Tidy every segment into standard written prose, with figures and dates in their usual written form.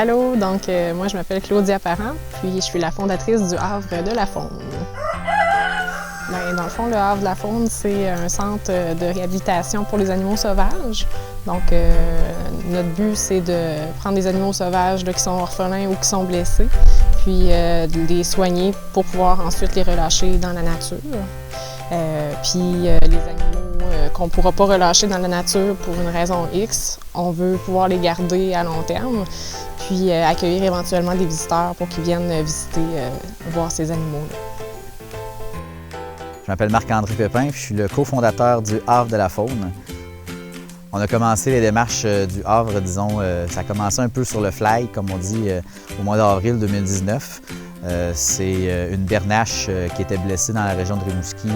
Allô, donc moi je m'appelle Claudia Parent, puis je suis la fondatrice du Havre de la Faune. Dans le fond, le Havre de la Faune, c'est un centre de réhabilitation pour les animaux sauvages. Donc notre but, c'est de prendre des animaux sauvages qui sont orphelins ou qui sont blessés, puis de les soigner pour pouvoir ensuite les relâcher dans la nature. Les animaux qu'on ne pourra pas relâcher dans la nature pour une raison X, on veut pouvoir les garder à long terme, puis accueillir éventuellement des visiteurs pour qu'ils viennent visiter, voir ces animaux-là. Je m'appelle Marc-André Pépin, puis je suis le cofondateur du Havre de la Faune. On a commencé les démarches du Havre, disons, ça a commencé un peu sur le fly, comme on dit, au mois d'avril 2019. C'est une bernache qui était blessée dans la région de Rimouski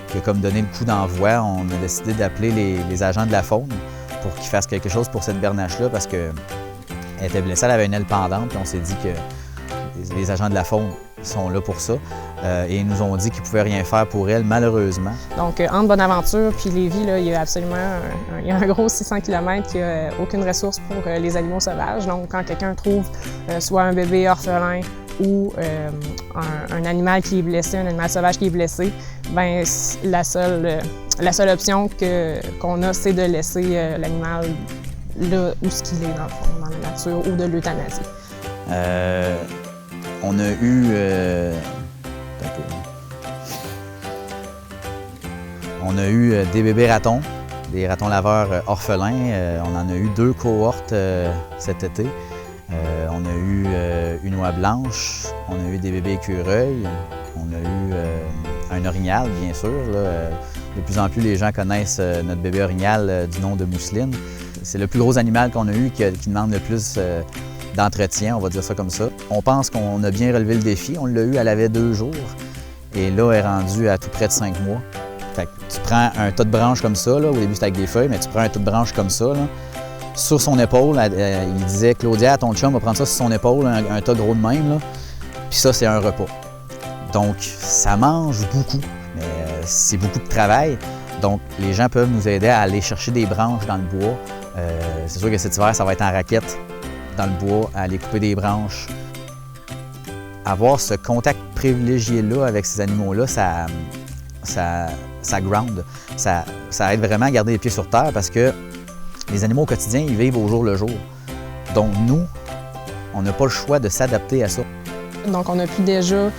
qui a comme donné le coup d'envoi. On a décidé d'appeler les agents de la faune pour qu'ils fassent quelque chose pour cette bernache-là parce qu'elle était blessée, elle avait une aile pendante, puis on s'est dit que les agents de la faune sont là pour ça. Et ils nous ont dit qu'ils ne pouvaient rien faire pour elle, malheureusement. Donc, entre Bonaventure puis Lévis, là, il y a absolument un gros 600 km qui n'a aucune ressource pour les animaux sauvages. Donc, quand quelqu'un trouve soit un bébé orphelin ou un animal qui est blessé, un animal sauvage qui est blessé, bien, la seule option qu'on a, c'est de laisser l'animal là où ce qu'il est, dans le fond, dans la nature, ou de l'euthanasie. On a eu... On a eu des bébés ratons, des ratons laveurs orphelins. On en a eu 2 cohortes cet été. On a eu une oie blanche, on a eu des bébés écureuils, on a eu un orignal, bien sûr. Là. De plus en plus, les gens connaissent notre bébé orignal du nom de mousseline. C'est le plus gros animal qu'on a eu qui demande le plus d'entretien, on va dire ça comme ça. On pense qu'on a bien relevé le défi. On l'a eu, elle avait 2 jours. Et là, elle est rendue à tout près de 5 mois. Fait que tu prends un tas de branches comme ça, là. Au début c'était avec des feuilles, mais tu prends un tas de branches comme ça, là. Sur son épaule, il disait « Claudia, ton chum va prendre ça sur son épaule, un tas gros de même, là. Puis ça, c'est un repas. » Donc, ça mange beaucoup, mais c'est beaucoup de travail. Donc, les gens peuvent nous aider à aller chercher des branches dans le bois. C'est sûr que cet hiver, ça va être en raquette dans le bois, à aller couper des branches. Avoir ce contact privilégié-là avec ces animaux-là, ça ground. Ça aide vraiment à garder les pieds sur terre parce que les animaux au quotidien, ils vivent au jour le jour. Donc nous, on n'a pas le choix de s'adapter à ça. Donc on a pu déjà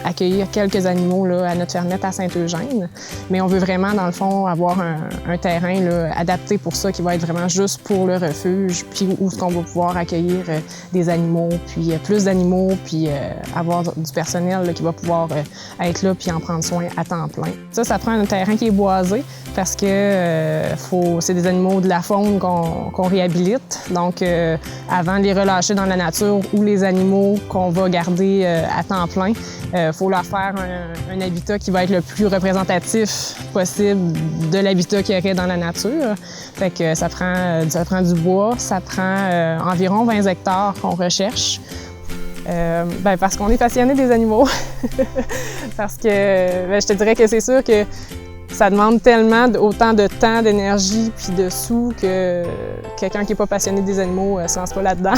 accueillir quelques animaux là, à notre fermette à Saint-Eugène, mais on veut vraiment, dans le fond, avoir un terrain là, adapté pour ça, qui va être vraiment juste pour le refuge, puis où on va pouvoir accueillir des animaux, puis plus d'animaux, puis avoir du personnel là, qui va pouvoir être là puis en prendre soin à temps plein. Ça prend un terrain qui est boisé parce que c'est des animaux de la faune qu'on réhabilite. Donc avant de les relâcher dans la nature ou les animaux qu'on va garder à temps plein, faut leur faire un habitat qui va être le plus représentatif possible de l'habitat qu'il y aurait dans la nature. Fait que ça prend du bois, ça prend environ 20 hectares qu'on recherche. Parce qu'on est passionné des animaux. Parce que je te dirais que c'est sûr que ça demande tellement autant de temps, d'énergie puis de sous que quelqu'un qui n'est pas passionné des animaux ne se lance pas là-dedans.